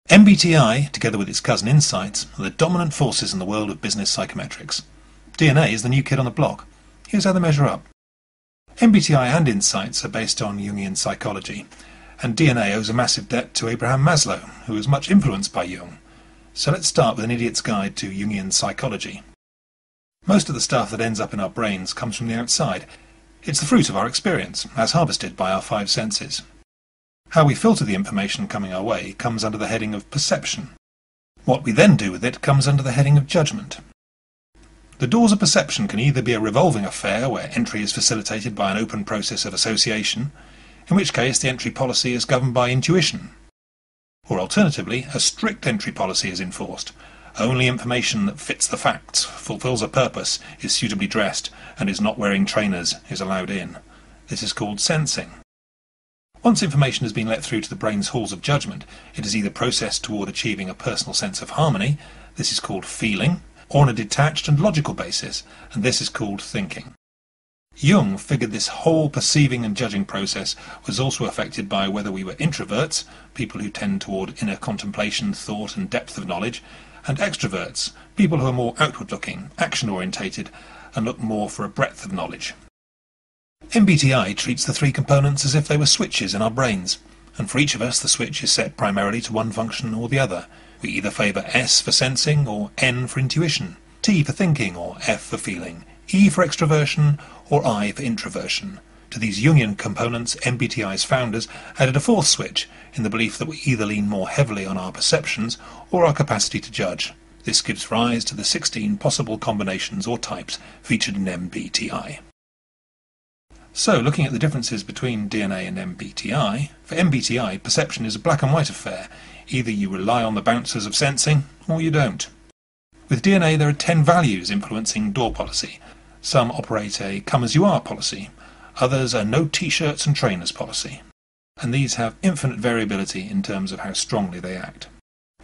MBTI, together with its cousin Insights, are the dominant forces in the world of business psychometrics. DNA is the new kid on the block. Here's how they measure up. MBTI and Insights are based on Jungian psychology, and DNA owes a massive debt to Abraham Maslow, who was much influenced by Jung. So let's start with an idiot's guide to Jungian psychology. Most of the stuff that ends up in our brains comes from the outside. It's the fruit of our experience, as harvested by our five senses. How we filter the information coming our way comes under the heading of perception. What we then do with it comes under the heading of judgment. The doors of perception can either be a revolving affair where entry is facilitated by an open process of association, in which case the entry policy is governed by intuition. Or alternatively, a strict entry policy is enforced. Only information that fits the facts, fulfills a purpose, is suitably dressed, and is not wearing trainers is allowed in. This is called sensing. Once information has been let through to the brain's halls of judgment, it is either processed toward achieving a personal sense of harmony, this is called feeling, or on a detached and logical basis, and this is called thinking. Jung figured this whole perceiving and judging process was also affected by whether we were introverts, people who tend toward inner contemplation, thought and depth of knowledge, and extroverts, people who are more outward-looking, action-orientated, and look more for a breadth of knowledge. MBTI treats the three components as if they were switches in our brains, and for each of us the switch is set primarily to one function or the other. We either favour S for sensing or N for intuition, T for thinking or F for feeling, E for extroversion or I for introversion. To these Jungian components, MBTI's founders added a fourth switch in the belief that we either lean more heavily on our perceptions or our capacity to judge. This gives rise to the 16 possible combinations or types featured in MBTI. So, looking at the differences between DNA and MBTI, for MBTI, perception is a black and white affair. Either you rely on the bouncers of sensing, or you don't. With DNA there are 10 values influencing door policy. Some operate a come-as-you-are policy, others a no t-shirts and trainers policy, and these have infinite variability in terms of how strongly they act.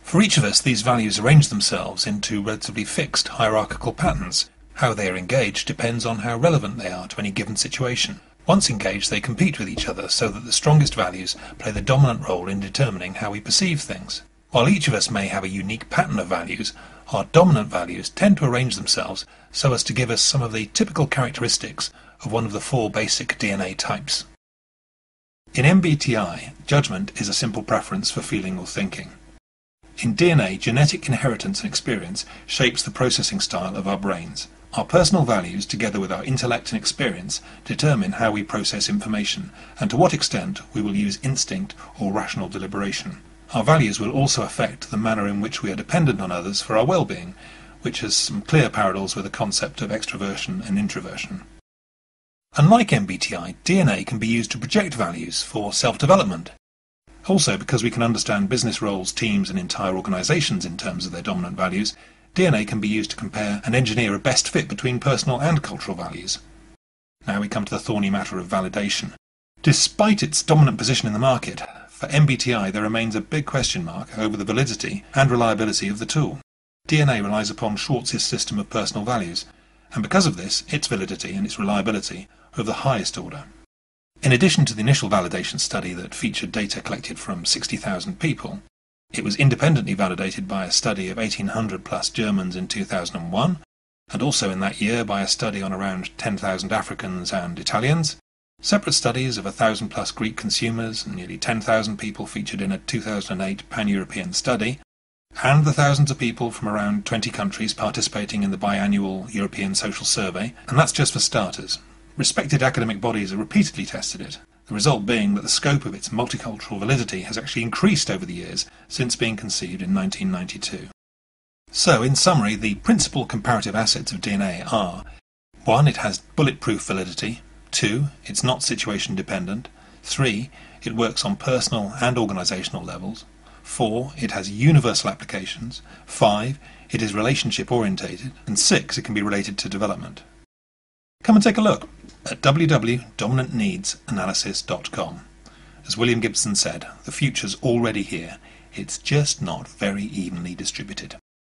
For each of us, these values arrange themselves into relatively fixed hierarchical patterns. How they are engaged depends on how relevant they are to any given situation. Once engaged, they compete with each other so that the strongest values play the dominant role in determining how we perceive things. While each of us may have a unique pattern of values, our dominant values tend to arrange themselves so as to give us some of the typical characteristics of one of the 4 basic DNA types. In MBTI, judgment is a simple preference for feeling or thinking. In DNA, genetic inheritance and experience shapes the processing style of our brains. Our personal values, together with our intellect and experience, determine how we process information and to what extent we will use instinct or rational deliberation. Our values will also affect the manner in which we are dependent on others for our well-being, which has some clear parallels with the concept of extroversion and introversion. Unlike MBTI, DNA can be used to project values for self-development. Also, because we can understand business roles, teams and entire organisations in terms of their dominant values, DNA can be used to compare and engineer a best fit between personal and cultural values. Now we come to the thorny matter of validation. Despite its dominant position in the market, for MBTI there remains a big question mark over the validity and reliability of the tool. DNA relies upon Schwartz's system of personal values, and because of this, its validity and its reliability are of the highest order. In addition to the initial validation study that featured data collected from 60,000 people, it was independently validated by a study of 1,800 plus Germans in 2001, and also in that year by a study on around 10,000 Africans and Italians, separate studies of 1,000 plus Greek consumers and nearly 10,000 people featured in a 2008 pan-European study, and the thousands of people from around 20 countries participating in the biannual European Social Survey, and that's just for starters. Respected academic bodies have repeatedly tested it, the result being that the scope of its multicultural validity has actually increased over the years since being conceived in 1992. So, in summary, the principal comparative assets of DNA are: 1. It has bulletproof validity. 2. It's not situation dependent. 3. It works on personal and organisational levels. 4. It has universal applications. 5. It is relationship orientated. And 6. It can be related to development. Come and take a look at www.dominantneedsanalysis.com. As William Gibson said, the future's already here. It's just not very evenly distributed.